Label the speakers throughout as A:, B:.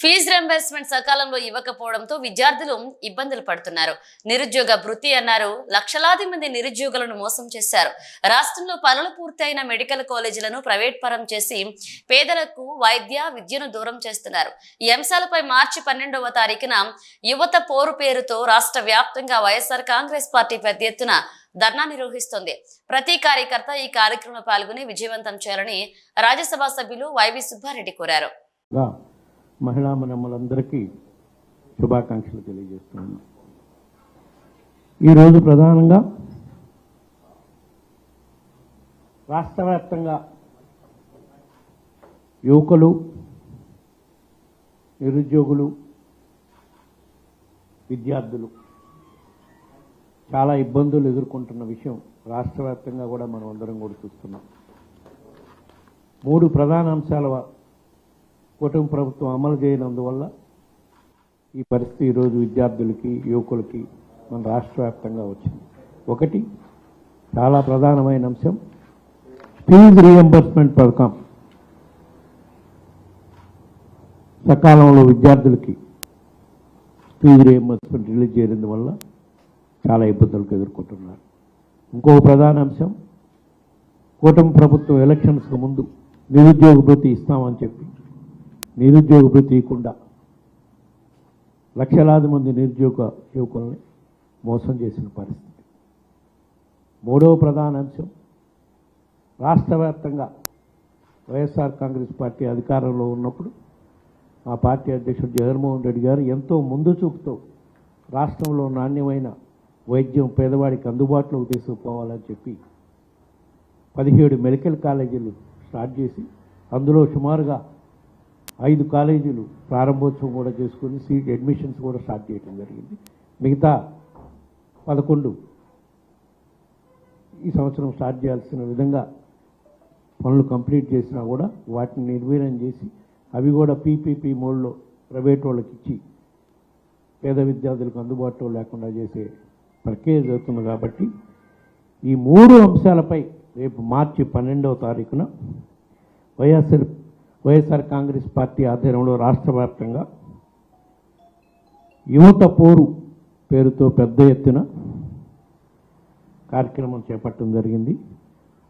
A: Fee reimbursement సకాలంలో ఇవ్వకపోవడంతో విద్యార్థులు ఇబ్బందులు పడుతున్నారు. నిరుద్యోగ భృతి అన్నారు. లక్షలాది మంది నిరుద్యోగులను మోసం చేశారు. రాష్ట్రంలో పనులు పూర్తయిన మెడికల్ కాలేజీలను ప్రైవేట్ పరం చేసి పేదలకు వైద్య విద్యను దూరం చేస్తున్నారు. ఈ అంశాలపై మార్చి 12వ తారీఖున యువత పోరు పేరుతో రాష్ట్ర వ్యాప్తంగా వైఎస్ఆర్ కాంగ్రెస్ పార్టీ పెద్ద ఎత్తున ధర్నా నిర్వహిస్తోంది. ప్రతి కార్యకర్త ఈ కార్యక్రమంలో పాల్గొని విజయవంతం చేయాలని రాజ్యసభ సభ్యులు వైవి సుబ్బారెడ్డి కోరారు.
B: మహిళా మనమ్మలందరికీ శుభాకాంక్షలు తెలియజేస్తున్నాను. ఈరోజు ప్రధానంగా రాష్ట్ర వ్యాప్తంగా యువకులు, నిరుద్యోగులు, విద్యార్థులు చాలా ఇబ్బందులు ఎదుర్కొంటున్న విషయం రాష్ట్ర వ్యాప్తంగా కూడా మనం అందరం కూడా చూస్తున్నాం. 3 ప్రధాన అంశాల కూటమి ప్రభుత్వం అమలు చేయనందువల్ల ఈ పరిస్థితి ఈరోజు విద్యార్థులకి, యువకులకి మన రాష్ట్ర వ్యాప్తంగా వచ్చింది. ఒకటి చాలా ప్రధానమైన అంశం, ఫీజు రీఎంబర్స్మెంట్ పథకం సకాలంలో విద్యార్థులకి ఫీజు రీఎంబర్స్మెంట్ రిలీజ్ చేయడం వల్ల చాలా ఇబ్బందులకు ఎదుర్కొంటున్నారు. ఇంకో ప్రధాన అంశం, కూటమి ప్రభుత్వం ఎలక్షన్స్కు ముందు నిరుద్యోగ భృతి ఇస్తామని చెప్పి నిరుద్యోగ భృతి ఇవ్వకుండా లక్షలాది మంది నిరుద్యోగ యువకుల్ని మోసం చేసిన పరిస్థితి. 3వ ప్రధాన అంశం, రాష్ట్ర వ్యాప్తంగా వైఎస్ఆర్ కాంగ్రెస్ పార్టీ అధికారంలో ఉన్నప్పుడు మా పార్టీ అధ్యక్షుడు జగన్మోహన్ రెడ్డి గారు ఎంతో ముందు చూపుతో రాష్ట్రంలో నాణ్యమైన వైద్యం పేదవాడికి అందుబాటులోకి తీసుకుపోవాలని చెప్పి 17 మెడికల్ కాలేజీలు స్టార్ట్ చేసి అందులో సుమారుగా 5 కాలేజీలు ప్రారంభోత్సవం కూడా చేసుకుని సీట్ అడ్మిషన్స్ కూడా స్టార్ట్ చేయడం జరిగింది. మిగతా 11 ఈ సంవత్సరం స్టార్ట్ చేయాల్సిన విధంగా పనులు కంప్లీట్ చేసినా కూడా వాటిని నిర్వీర్యం చేసి అవి కూడా పీపీపీ మోడ్లో ప్రైవేట్ వాళ్ళకి ఇచ్చి పేద విద్యార్థులకు అందుబాటులో లేకుండా చేసే ప్రక్రియ జరుగుతుంది. కాబట్టి ఈ 3 అంశాలపై రేపు మార్చి 12వ తారీఖున వైఎస్ఆర్ కాంగ్రెస్ పార్టీ ఆధ్వర్యంలో రాష్ట్ర వ్యాప్తంగా యువత పోరు పేరుతో పెద్ద ఎత్తున కార్యక్రమం చేపట్టడం జరిగింది.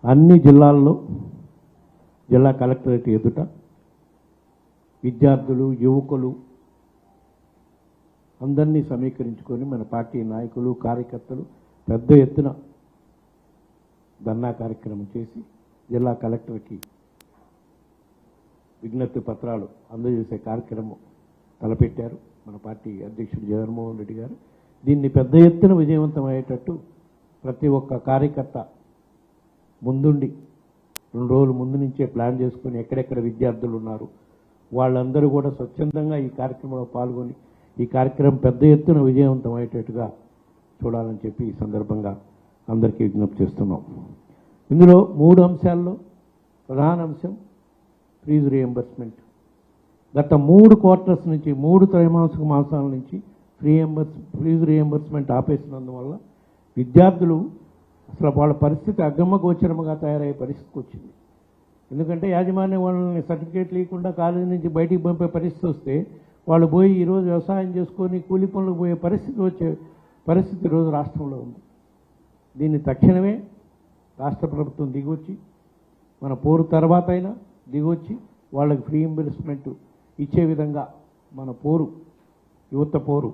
B: అన్ని జిల్లాల్లో జిల్లా కలెక్టరేట్ ఎదుట విద్యార్థులు, యువకులు అందరినీ సమీకరించుకొని మన పార్టీ నాయకులు, కార్యకర్తలు పెద్ద ఎత్తున ధర్నా కార్యక్రమం చేసి జిల్లా కలెక్టర్కి విజ్ఞప్తి పత్రాలు అందజేసే కార్యక్రమం తలపెట్టారు మన పార్టీ అధ్యక్షుడు జగన్మోహన్ రెడ్డి గారు. దీన్ని పెద్ద ఎత్తున విజయవంతం అయ్యేటట్టు ప్రతి ఒక్క కార్యకర్త ముందుండి 2 రోజుల ముందు నుంచే ప్లాన్ చేసుకొని ఎక్కడెక్కడ విద్యార్థులు ఉన్నారు వాళ్ళందరూ కూడా స్వచ్ఛందంగా ఈ కార్యక్రమంలో పాల్గొని ఈ కార్యక్రమం పెద్ద ఎత్తున విజయవంతం అయ్యేటట్టుగా చూడాలని చెప్పి ఈ సందర్భంగా అందరికీ విజ్ఞప్తి చేస్తున్నాం. ఇందులో 3 అంశాల్లో ప్రధాన అంశం ఫీజు రీఎంబర్స్మెంట్. గత 3 క్వార్టర్స్ నుంచి 3 త్రైమాసిక మాసాల నుంచి ఫీజు రీఎంబర్స్మెంట్ ఆపేసినందువల్ల విద్యార్థులు అసలు వాళ్ళ పరిస్థితి అగమ్యగోచరముగా తయారయ్యే పరిస్థితికి వచ్చింది. ఎందుకంటే యాజమాన్యం వాళ్ళని సర్టిఫికేట్ లేకుండా కాలేజీ నుంచి బయటికి పంపే పరిస్థితి వస్తే వాళ్ళు పోయి ఈరోజు వ్యవసాయం చేసుకొని కూలి పనులకు పోయే పరిస్థితి ఈరోజు రాష్ట్రంలో ఉంది. దీన్ని తక్షణమే రాష్ట్ర ప్రభుత్వం దిగొచ్చి మన పోరు తర్వాత అయినా దిగొచ్చి వాళ్ళకి ఫ్రీ రీయింబర్స్మెంట్ ఇచ్చే విధంగా మన పోరు, యువత పోరు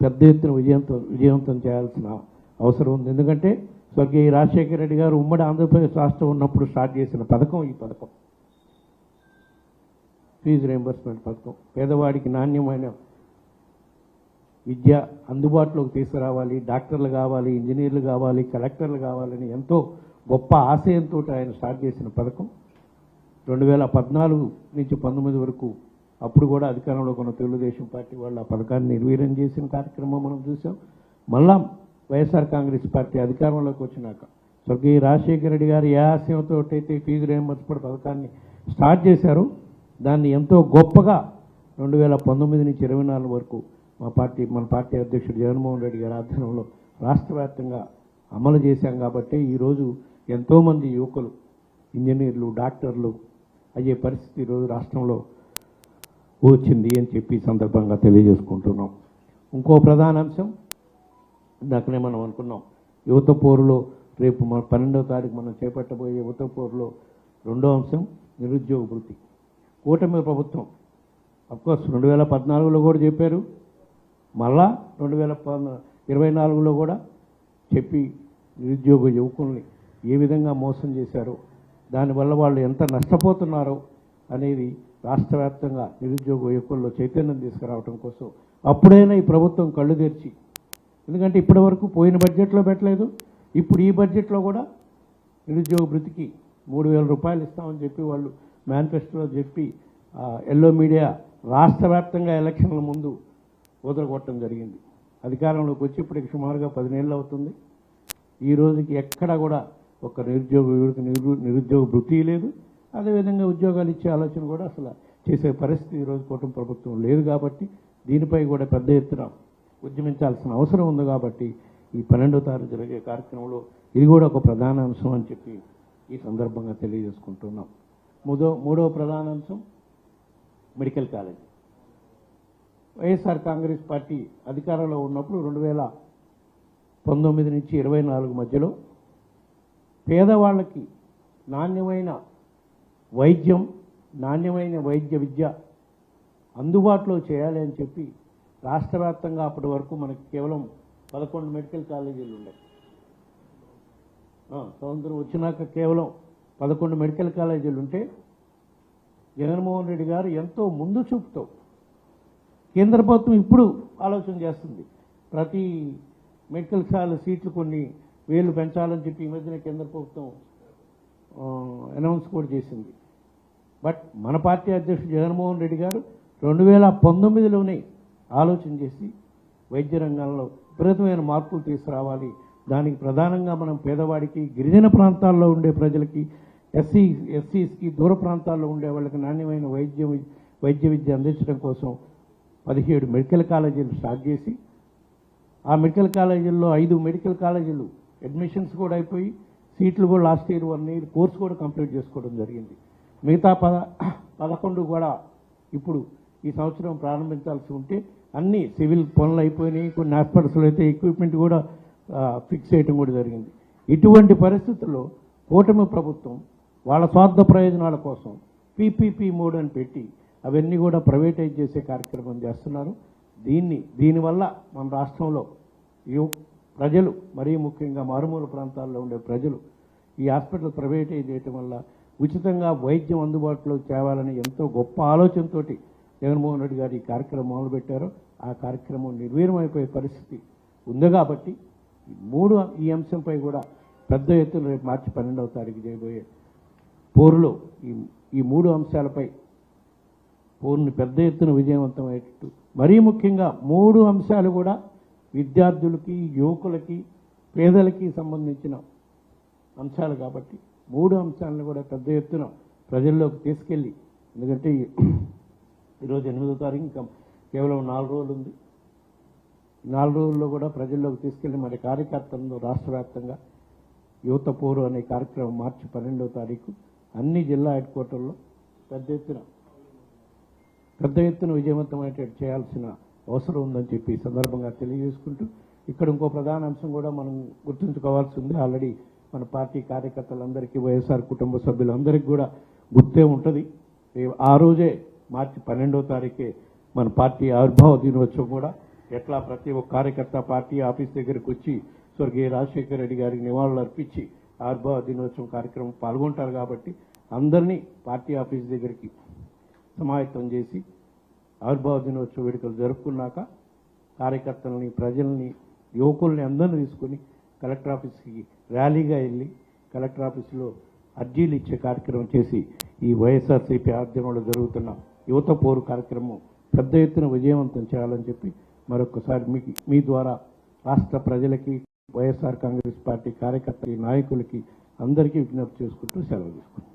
B: పెద్ద ఎత్తున విజయవంతం చేయాల్సిన అవసరం ఉంది. ఎందుకంటే స్వర్గీయ రాజశేఖర రెడ్డి గారు ఉమ్మడి ఆంధ్రప్రదేశ్ రాష్ట్రం ఉన్నప్పుడు స్టార్ట్ చేసిన పథకం ఈ పథకం, ఫీజు రీయింబర్స్మెంట్ పథకం. పేదవాడికి నాణ్యమైన విద్య అందుబాటులోకి తీసుకురావాలి, డాక్టర్లు కావాలి, ఇంజనీర్లు కావాలి, కలెక్టర్లు కావాలని ఎంతో గొప్ప ఆశయంతో ఆయన స్టార్ట్ చేసిన పథకం. 2014 నుంచి 19 వరకు అప్పుడు కూడా అధికారంలో ఉన్న తెలుగుదేశం పార్టీ వాళ్ళు ఆ పథకాన్ని నిర్వీర్యం చేసిన కార్యక్రమం మనం చూసాం. మళ్ళా వైఎస్ఆర్ కాంగ్రెస్ పార్టీ అధికారంలోకి వచ్చినాక స్వర్గీయ రాజశేఖర రెడ్డి గారు ఏ ఆశయంతో అయితే ఫీజు రీయింబర్స్మెంట్ పథకాన్ని స్టార్ట్ చేశారో దాన్ని ఎంతో గొప్పగా 2019 నుంచి 24 వరకు మన పార్టీ అధ్యక్షుడు జగన్మోహన్ రెడ్డి గారి ఆధ్వర్యంలో రాష్ట్ర వ్యాప్తంగా అమలు చేశాం. కాబట్టి ఈరోజు ఎంతోమంది యువకులు ఇంజనీర్లు, డాక్టర్లు అయ్యే పరిస్థితి ఈరోజు రాష్ట్రంలో వచ్చింది అని చెప్పి ఈ సందర్భంగా తెలియజేసుకుంటున్నాం. ఇంకో ప్రధాన అంశం ఇందాకనే మనం అనుకున్నాం, యువత పోరులో రేపు మన 12వ తారీఖు మనం చేపట్టబోయే యువత పోరులో రెండో అంశం నిరుద్యోగ భృతి. కూటమి ప్రభుత్వం అఫ్కోర్స్ 2014లో కూడా చెప్పారు, మళ్ళా 2024లో కూడా చెప్పి నిరుద్యోగ యువకుల్ని ఏ విధంగా మోసం చేశారో, దానివల్ల వాళ్ళు ఎంత నష్టపోతున్నారో అనేది రాష్ట్ర వ్యాప్తంగా నిరుద్యోగ యువకుల్లో చైతన్యం తీసుకురావడం కోసం అప్పుడైనా ఈ ప్రభుత్వం కళ్ళు తెరిచి, ఎందుకంటే ఇప్పటి వరకు పోయిన బడ్జెట్లో పెట్టలేదు, ఇప్పుడు ఈ బడ్జెట్లో కూడా నిరుద్యోగ భృతికి 3,000 రూపాయలు ఇస్తామని చెప్పి వాళ్ళు మేనిఫెస్టోలో చెప్పి ఎల్లో మీడియా రాష్ట్ర వ్యాప్తంగా ఎలక్షన్ల ముందు వదలగొట్టడం జరిగింది. అధికారంలోకి వచ్చి ఇప్పటికి సుమారుగా 10 నెలలు అవుతుంది. ఈ రోజుకి ఎక్కడా కూడా ఒక నిరుద్యోగ భృతి లేదు, అదేవిధంగా ఉద్యోగాలు ఇచ్చే ఆలోచన కూడా అసలు చేసే పరిస్థితి ఈరోజు కూటమి ప్రభుత్వం లేదు. కాబట్టి దీనిపై కూడా పెద్ద ఎత్తున ఉద్యమించాల్సిన అవసరం ఉంది. కాబట్టి ఈ 12వ తారీఖు జరిగే కార్యక్రమంలో ఇది కూడా ఒక ప్రధాన అంశం అని చెప్పి ఈ సందర్భంగా తెలియజేసుకుంటున్నాం. మూడవ ప్రధాన అంశం medical college. YSR Congress party అధికారంలో ఉన్నప్పుడు 2019 నుంచి 24 మధ్యలో పేదవాళ్ళకి నాణ్యమైన వైద్యం, నాణ్యమైన వైద్య విద్య అందుబాటులో చేయాలి అని చెప్పి రాష్ట్ర వ్యాప్తంగా అప్పటి వరకు మనకి కేవలం 11 మెడికల్ కాలేజీలు ఉన్నాయి. స్వతంత్రం వచ్చినాక కేవలం 11 మెడికల్ కాలేజీలు ఉంటే జగన్మోహన్ రెడ్డి గారు ఎంతో ముందు చూపుతో, కేంద్ర ప్రభుత్వం ఇప్పుడు ఆలోచన చేస్తుంది, ప్రతి మెడికల్ కాలేజ్ సీట్లు కొన్ని వేలు పెంచాలని చెప్పి ఈ మధ్యన కేంద్ర ప్రభుత్వం అనౌన్స్ కూడా చేసింది. బట్ మన పార్టీ అధ్యక్షుడు జగన్మోహన్ రెడ్డి గారు 2019లోనే ఆలోచన చేసి వైద్య రంగంలో విపరీతమైన మార్పులు తీసుకురావాలి, దానికి ప్రధానంగా మనం పేదవాడికి, గిరిజన ప్రాంతాల్లో ఉండే ప్రజలకి, ఎస్సీస్కి, దూర ప్రాంతాల్లో ఉండే వాళ్ళకి నాణ్యమైన వైద్య విద్య అందించడం కోసం 17 మెడికల్ కాలేజీలు స్టార్ట్ చేసి, ఆ మెడికల్ కాలేజీల్లో 5 మెడికల్ కాలేజీలు అడ్మిషన్స్ కూడా అయిపోయి సీట్లు కూడా లాస్ట్ ఇయర్ 1 ఇయర్ కోర్సు కూడా కంప్లీట్ చేసుకోవడం జరిగింది. మిగతా 11 కూడా ఇప్పుడు ఈ సంవత్సరం ప్రారంభించాల్సి ఉంటే అన్ని సివిల్ పనులు అయిపోయినాయి. కొన్ని హాస్పిటల్స్లో అయితే ఎక్విప్మెంట్ కూడా ఫిక్స్ చేయడం కూడా జరిగింది. ఇటువంటి పరిస్థితుల్లో కూటమి ప్రభుత్వం వాళ్ళ స్వార్థ ప్రయోజనాల కోసం PPP మోడ్ అని పెట్టి అవన్నీ కూడా ప్రైవేటైజ్ చేసే కార్యక్రమం చేస్తున్నారు. దీనివల్ల మన రాష్ట్రంలో ప్రజలు, మరీ ముఖ్యంగా మారుమూల ప్రాంతాల్లో ఉండే ప్రజలు ఈ హాస్పిటల్ ప్రైవేటైజ్ చేయటం వల్ల ఉచితంగా వైద్యం అందుబాటులో తేవాలని ఎంతో గొప్ప ఆలోచనతో జగన్మోహన్ రెడ్డి గారు ఈ కార్యక్రమం మొదలుపెట్టారో ఆ కార్యక్రమం నిర్వీర్యమైపోయే పరిస్థితి ఉంది. కాబట్టి ఈ అంశంపై కూడా పెద్ద ఎత్తున రేపు మార్చి 12వ తారీఖు చేయబోయే పోరులో ఈ 3 అంశాలపై పోరుని పెద్ద ఎత్తున విజయవంతమయ్యేటట్టు, మరీ ముఖ్యంగా 3 అంశాలు కూడా విద్యార్థులకి, యువకులకి, పేదలకి సంబంధించిన అంశాలు. కాబట్టి 3 అంశాలను కూడా పెద్ద ఎత్తున ప్రజల్లోకి తీసుకెళ్ళి, ఎందుకంటే ఈరోజు 8వ తారీఖు ఇంకా కేవలం 4 రోజులు ఉంది. 4 రోజుల్లో కూడా ప్రజల్లోకి తీసుకెళ్ళి మరి కార్యకర్తలను రాష్ట్ర వ్యాప్తంగా యువత పోరు అనే కార్యక్రమం మార్చి 12వ తారీఖు అన్ని జిల్లా హెడ్ క్వార్టర్లో పెద్ద ఎత్తున విజయవంతమైనట్టు చేయాల్సిన అవసరం ఉందని చెప్పి ఈ సందర్భంగా తెలియజేసుకుంటూ, ఇక్కడ ఇంకో ప్రధాన అంశం కూడా మనం గుర్తుంచుకోవాల్సి ఉంది. ఆల్రెడీ మన పార్టీ కార్యకర్తలందరికీ, వైఎస్ఆర్ కుటుంబ సభ్యులందరికీ కూడా గుర్తే ఉంటుంది. ఆ రోజే మార్చి 12వ తారీఖే మన పార్టీ ఆవిర్భావ దినోత్సవం కూడా ఎట్లా ప్రతి ఒక్క కార్యకర్త పార్టీ ఆఫీస్ దగ్గరికి వచ్చి స్వర్గీయ రాజశేఖర రెడ్డి గారికి నివాళులు అర్పించి ఆవిర్భావ దినోత్సవం కార్యక్రమం పాల్గొంటారు. కాబట్టి అందరినీ పార్టీ ఆఫీస్ దగ్గరికి సమాయత్తం చేసి ఆవిర్భావ దినోత్సవ వేడుకలు జరుపుకున్నాక కార్యకర్తలని, ప్రజల్ని, యువకుల్ని అందరినీ తీసుకొని కలెక్టర్ ఆఫీస్కి ర్యాలీగా వెళ్ళి కలెక్టర్ ఆఫీసులో అర్జీలు ఇచ్చే కార్యక్రమం చేసి ఈ వైఎస్ఆర్సీపీ ఆధ్వర్యంలో జరుగుతున్న యువత పోరు కార్యక్రమం పెద్ద ఎత్తున విజయవంతం చేయాలని చెప్పి మరొకసారి మీ ద్వారా రాష్ట్ర ప్రజలకి, వైఎస్ఆర్ కాంగ్రెస్ పార్టీ కార్యకర్త నాయకులకి అందరికీ విజ్ఞప్తి చేసుకుంటూ సెలవు తీసుకుంటున్నాను.